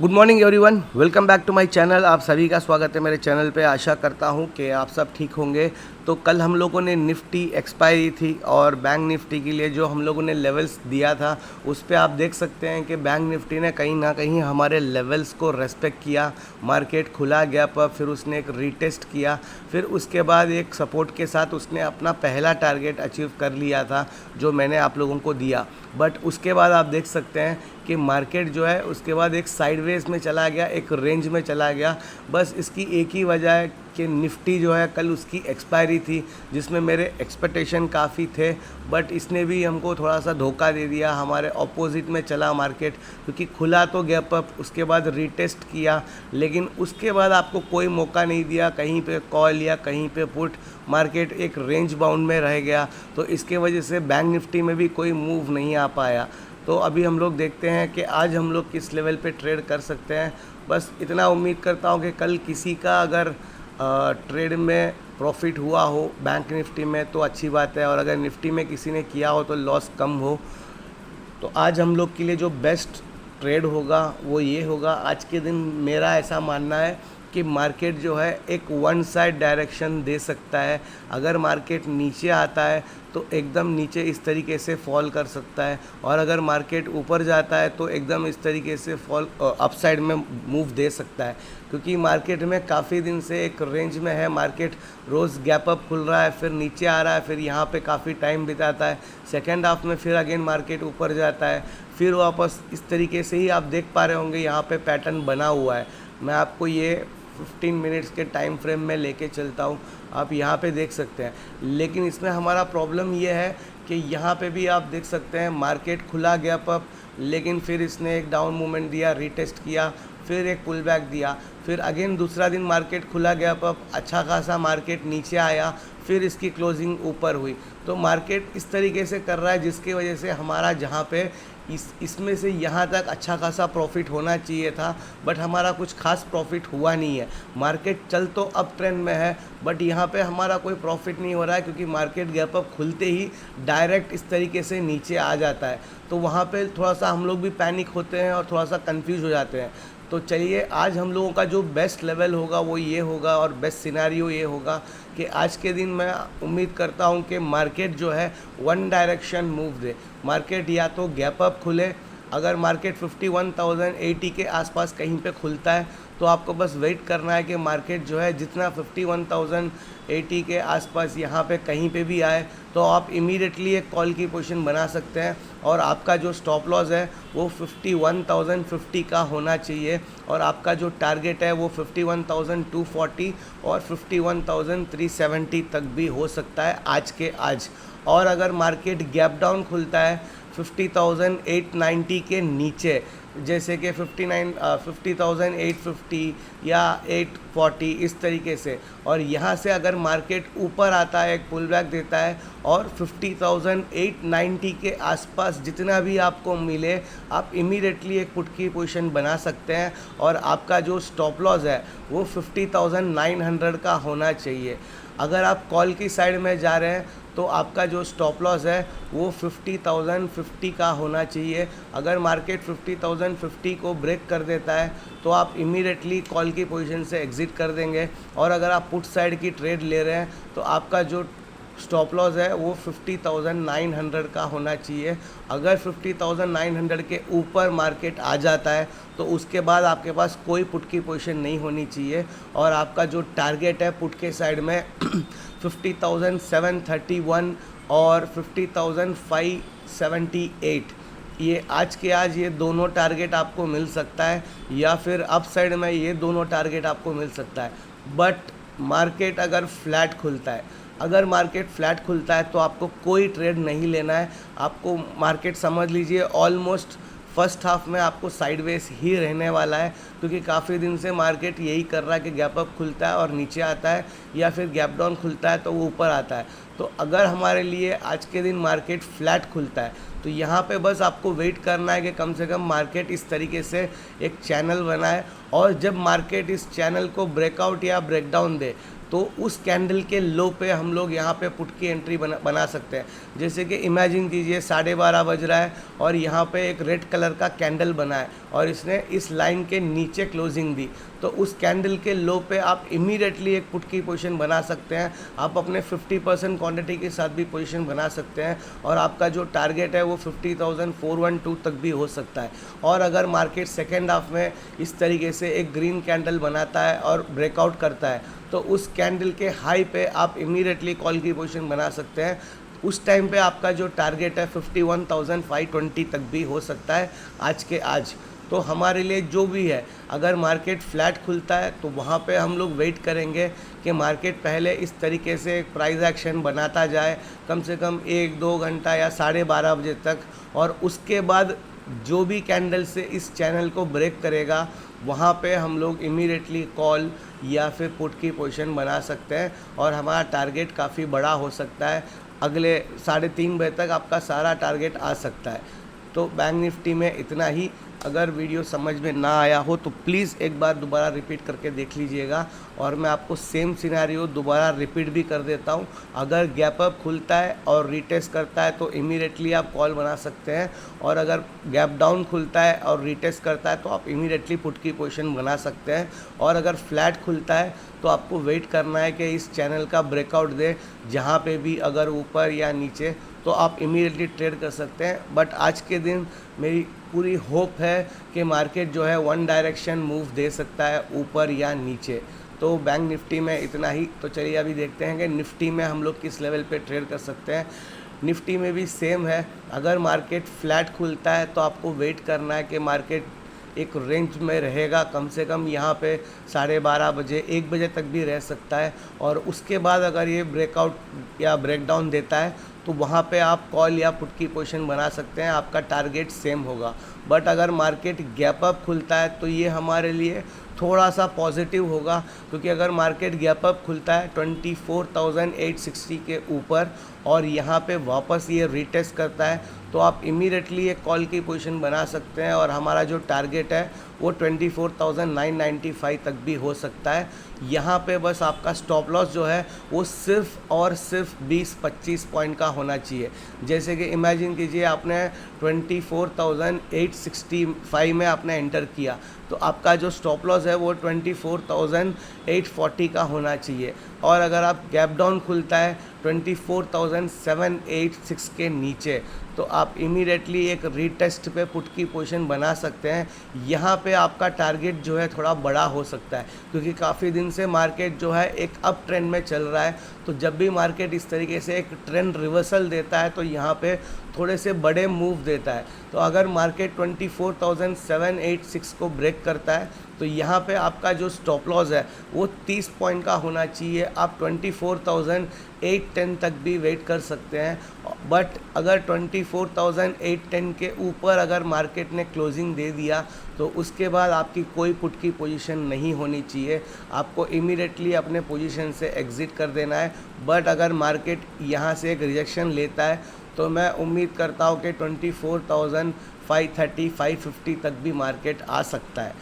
Good morning everyone, welcome back to my channel. आप सभी का स्वागत है मेरे चैनल पे। आशा करता हूँ कि आप सब ठीक होंगे। तो कल हम लोगों ने निफ्टी एक्सपायरी थी और बैंक निफ्टी के लिए जो हम लोगों ने लेवल्स दिया था उस पे आप देख सकते हैं कि बैंक निफ्टी ने कहीं ना कहीं हमारे लेवल्स को रेस्पेक्ट किया। मार्केट खुला गैप अप, फिर उसने एक रीटेस्ट किया, फिर उसके बाद एक सपोर्ट के साथ उसने अपना पहला टारगेट अचीव कर लिया था जो मैंने आप लोगों को दिया। बट उसके बाद आप देख सकते हैं कि मार्केट जो है उसके बाद एक साइडवेज में चला गया, एक रेंज में चला गया। बस इसकी एक ही वजह है कि निफ्टी जो है कल उसकी एक्सपायरी थी जिसमें मेरे एक्सपेक्टेशन काफ़ी थे, बट इसने भी हमको थोड़ा सा धोखा दे दिया। हमारे ऑपोजिट में चला मार्केट, क्योंकि खुला तो गैप अप, उसके बाद रीटेस्ट किया, लेकिन उसके बाद आपको कोई मौका नहीं दिया कहीं पे कॉल या कहीं पे पुट। मार्केट एक रेंज बाउंड में रह गया, तो इसके वजह से बैंक निफ्टी में भी कोई मूव नहीं आ पाया। तो अभी हम लोग देखते हैं कि आज हम लोग किस लेवल पे ट्रेड कर सकते हैं। बस इतना उम्मीद करता हूँ कि कल किसी का अगर ट्रेड में प्रॉफिट हुआ हो बैंक निफ्टी में तो अच्छी बात है, और अगर निफ्टी में किसी ने किया हो तो लॉस कम हो। तो आज हम लोग के लिए जो बेस्ट ट्रेड होगा वो ये होगा। आज के दिन मेरा ऐसा मानना है कि मार्केट जो है एक वन साइड डायरेक्शन दे सकता है। अगर मार्केट नीचे आता है तो एकदम नीचे इस तरीके से फॉल कर सकता है, और अगर मार्केट ऊपर जाता है तो एकदम इस तरीके से फॉल अपसाइड में मूव दे सकता है। क्योंकि मार्केट में काफ़ी दिन से एक रेंज में है, मार्केट रोज़ गैप अप खुल रहा है, फिर नीचे आ रहा है, फिर यहाँ पे काफ़ी टाइम बिताता है, सेकेंड हाफ में फिर अगेन मार्केट ऊपर जाता है, फिर वापस इस तरीके से ही आप देख पा रहे होंगे यहाँ पे पैटर्न बना हुआ है। मैं आपको ये 15 मिनट्स के टाइम फ्रेम में लेके चलता हूँ, आप यहाँ पे देख सकते हैं। लेकिन इसमें हमारा प्रॉब्लम ये है कि यहाँ पे भी आप देख सकते हैं मार्केट खुला गैप अप, लेकिन फिर इसने एक डाउन मूवमेंट दिया, रीटेस्ट किया, फिर एक पुल बैक दिया, फिर अगेन दूसरा दिन मार्केट खुला गैप अप, अच्छा खासा मार्केट नीचे आया, फिर इसकी क्लोजिंग ऊपर हुई। तो मार्केट इस तरीके से कर रहा है जिसकी वजह से हमारा जहाँ पे इसमें से यहाँ तक अच्छा खासा प्रॉफिट होना चाहिए था, बट हमारा कुछ खास प्रॉफिट हुआ नहीं है। मार्केट चल तो अप ट्रेंड में है, बट यहाँ पे हमारा कोई प्रॉफिट नहीं हो रहा है, क्योंकि मार्केट गैप अप खुलते ही डायरेक्ट इस तरीके से नीचे आ जाता है। तो वहाँ पे थोड़ा सा हम लोग भी पैनिक होते हैं और थोड़ा सा कंफ्यूज हो जाते हैं। तो चलिए, आज हम लोगों का जो बेस्ट लेवल होगा वो ये होगा, और बेस्ट सिनारियो ये होगा कि आज के दिन मैं उम्मीद करता हूँ कि मार्केट जो है वन डायरेक्शन मूव दे। मार्केट या तो गैप अप खुले, अगर मार्केट 51,080 के आसपास कहीं पे खुलता है तो आपको बस वेट करना है कि मार्केट जो है जितना 51,080 के आसपास यहाँ पे कहीं पे भी आए तो आप इमीडिएटली एक कॉल की पोजीशन बना सकते हैं, और आपका जो स्टॉप लॉस है वो 51,050 का होना चाहिए, और आपका जो टारगेट है वो 51,240 और 51,370 तक भी हो सकता है आज के आज। और अगर मार्केट गैप डाउन खुलता है 50,890 के नीचे, जैसे कि 50,850 या 840 इस तरीके से, और यहाँ से अगर मार्केट ऊपर आता है, एक पुल बैक देता है, और 50,890 के आसपास जितना भी आपको मिले आप इमीडिएटली एक पुट की पोजीशन बना सकते हैं, और आपका जो स्टॉप लॉस है वो 50,900 का होना चाहिए। अगर आप कॉल की साइड में जा रहे हैं तो आपका जो स्टॉप लॉस है वो 50,050 का होना चाहिए। अगर मार्केट 50,050 को ब्रेक कर देता है तो आप इमीडिएटली कॉल की पोजीशन से एग्ज़िट कर देंगे, और अगर आप पुट साइड की ट्रेड ले रहे हैं तो आपका जो स्टॉप लॉस है वो 50,900 का होना चाहिए। अगर 50,900 के ऊपर मार्केट आ जाता है तो उसके बाद आपके पास कोई पुट की पोजीशन नहीं होनी चाहिए, और आपका जो टारगेट है पुट के साइड में 50,731 और 50,578, ये आज के आज ये दोनों टारगेट आपको मिल सकता है, या फिर अप साइड में ये दोनों टारगेट आपको मिल सकता है। बट मार्केट अगर फ्लैट खुलता है, अगर मार्केट फ्लैट खुलता है तो आपको कोई ट्रेड नहीं लेना है। आपको मार्केट समझ लीजिए ऑलमोस्ट फर्स्ट हाफ में आपको साइडवेज ही रहने वाला है, क्योंकि काफ़ी दिन से मार्केट यही कर रहा है कि गैप अप खुलता है और नीचे आता है, या फिर गैप डाउन खुलता है तो वो ऊपर आता है। तो अगर हमारे लिए आज के दिन मार्केट फ्लैट खुलता है तो यहाँ पे बस आपको वेट करना है कि कम से कम मार्केट इस तरीके से एक चैनल बनाए, और जब मार्केट इस चैनल को ब्रेकआउट या ब्रेकडाउन दे तो उस कैंडल के लो पे हम लोग यहाँ पे पुट की एंट्री बना सकते हैं। जैसे कि इमेजिन कीजिए 12:30 बज रहा है और यहाँ पे एक रेड कलर का कैंडल बना है और इसने इस लाइन के नीचे क्लोजिंग दी, तो उस कैंडल के लो पे आप इमीडिएटली एक पुट की पोजीशन बना सकते हैं। आप अपने 50% क्वांटिटी के साथ भी पोजीशन बना सकते हैं और आपका जो टारगेट है वो 50,412 तक भी हो सकता है। और अगर मार्केट सेकेंड हाफ में इस तरीके से एक ग्रीन कैंडल बनाता है और ब्रेकआउट करता है, तो उस कैंडल के हाई पे आप इमीडिएटली कॉल की पोजीशन बना सकते हैं। उस टाइम पे आपका जो टारगेट है 51,520 तक भी हो सकता है आज के आज। तो हमारे लिए जो भी है, अगर मार्केट फ्लैट खुलता है तो वहाँ पे हम लोग वेट करेंगे कि मार्केट पहले इस तरीके से प्राइस एक्शन बनाता जाए कम से कम 1-2 घंटा या 12:30 बजे तक, और उसके बाद जो भी कैंडल से इस चैनल को ब्रेक करेगा वहाँ पे हम लोग इमीडिएटली कॉल या फिर पुट की पोजीशन बना सकते हैं और हमारा टारगेट काफ़ी बड़ा हो सकता है। अगले 3:30 बजे तक आपका सारा टारगेट आ सकता है। तो बैंक निफ्टी में इतना ही। अगर वीडियो समझ में ना आया हो तो प्लीज़ एक बार दोबारा रिपीट करके देख लीजिएगा और मैं आपको सेम सिनेरियो दोबारा रिपीट भी कर देता हूँ। अगर गैप अप खुलता है और रीटेस्ट करता है तो इमीडिएटली आप कॉल बना सकते हैं, और अगर गैप डाउन खुलता है और रीटेस्ट करता है तो आप इमीडिएटली पुट की पोजीशन बना सकते हैं। और अगर फ्लैट खुलता है तो आपको वेट करना है कि इस चैनल का ब्रेकआउट दे, जहाँ पे भी अगर ऊपर या नीचे, तो आप इमीडिएटली ट्रेड कर सकते हैं। बट आज के दिन मेरी पूरी होप है कि मार्केट जो है वन डायरेक्शन मूव दे सकता है, ऊपर या नीचे। तो बैंक निफ्टी में इतना ही। तो चलिए अभी देखते हैं कि निफ्टी में हम लोग किस लेवल पे ट्रेड कर सकते हैं। निफ्टी में भी सेम है। अगर मार्केट फ्लैट खुलता है तो आपको वेट करना है कि मार्केट एक रेंज में रहेगा, कम से कम यहाँ पे 12:30 बजे 1 बजे तक भी रह सकता है, और उसके बाद अगर ये ब्रेकआउट या ब्रेकडाउन देता है तो वहाँ पे आप कॉल या पुट की पोजीशन बना सकते हैं, आपका टारगेट सेम होगा। बट अगर मार्केट गैप अप खुलता है तो ये हमारे लिए थोड़ा सा पॉजिटिव होगा, क्योंकि अगर मार्केट गैप अप खुलता है 24,860 के ऊपर और यहाँ पे वापस ये रीटेस्ट करता है तो आप इमीडिएटली एक कॉल की पोजीशन बना सकते हैं, और हमारा जो टारगेट है वो 24,995 तक भी हो सकता है। यहाँ पे बस आपका स्टॉप लॉस जो है वो सिर्फ और सिर्फ 20-25 पॉइंट का होना चाहिए। जैसे कि इमेजिन कीजिए आपने 24,865 में आपने एंटर किया, तो आपका जो स्टॉप लॉस है वो 24,840 का होना चाहिए। और अगर आप गैप डाउन खुलता है 24,786 के नीचे, तो आप इमीडिएटली एक रीटेस्ट पे पुट की पोजीशन बना सकते हैं। यहाँ पे आपका टारगेट जो है थोड़ा बड़ा हो सकता है, क्योंकि काफ़ी दिन से मार्केट जो है एक अप ट्रेंड में चल रहा है। तो जब भी मार्केट इस तरीके से एक ट्रेंड रिवर्सल देता है तो यहाँ पे थोड़े से बड़े मूव देता है। तो अगर मार्केट 24,786 को ब्रेक करता है तो यहाँ पे आपका जो स्टॉप लॉस है वो 30 पॉइंट का होना चाहिए। आप 24,810 तक भी वेट कर सकते हैं। बट अगर 24,810 के ऊपर अगर मार्केट ने क्लोजिंग दे दिया तो उसके बाद आपकी कोई पुट की पोजीशन नहीं होनी चाहिए, आपको इमीडिएटली अपने पोजीशन से एग्ज़िट कर देना है। बट अगर मार्केट यहाँ से एक रिजेक्शन लेता है तो मैं उम्मीद करता हूँ कि 24,530 550 तक भी मार्केट आ सकता है।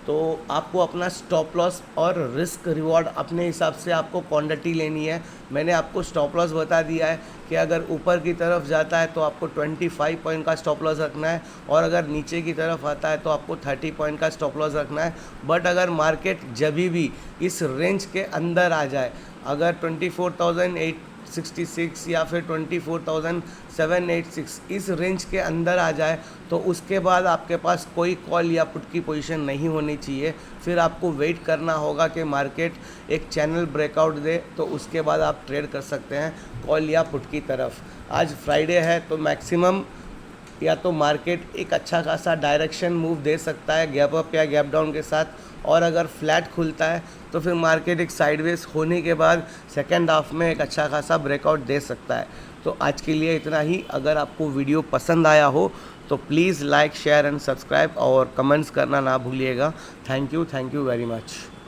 तो आपको अपना स्टॉप लॉस और रिस्क रिवॉर्ड अपने हिसाब से आपको क्वांटिटी लेनी है। मैंने आपको स्टॉप लॉस बता दिया है कि अगर ऊपर की तरफ जाता है तो आपको 25 पॉइंट का स्टॉप लॉस रखना है, और अगर नीचे की तरफ आता है तो आपको 30 पॉइंट का स्टॉप लॉस रखना है। बट अगर मार्केट जब भी इस रेंज के अंदर आ जाए, अगर 24,866 या फिर 24,786 इस रेंज के अंदर आ जाए तो उसके बाद आपके पास कोई कॉल या पुट की पोजीशन नहीं होनी चाहिए। फिर आपको वेट करना होगा कि मार्केट एक चैनल ब्रेकआउट दे, तो उसके बाद आप ट्रेड कर सकते हैं कॉल या पुट की तरफ। आज फ्राइडे है तो मैक्सिमम या तो मार्केट एक अच्छा खासा डायरेक्शन मूव दे सकता है गैप अप या गैप डाउन के साथ, और अगर फ्लैट खुलता है तो फिर मार्केट एक साइडवेज होने के बाद सेकेंड हाफ में एक अच्छा खासा ब्रेकआउट दे सकता है। तो आज के लिए इतना ही। अगर आपको वीडियो पसंद आया हो तो please like share and subscribe और कमेंट्स करना ना भूलिएगा। Thank you very much.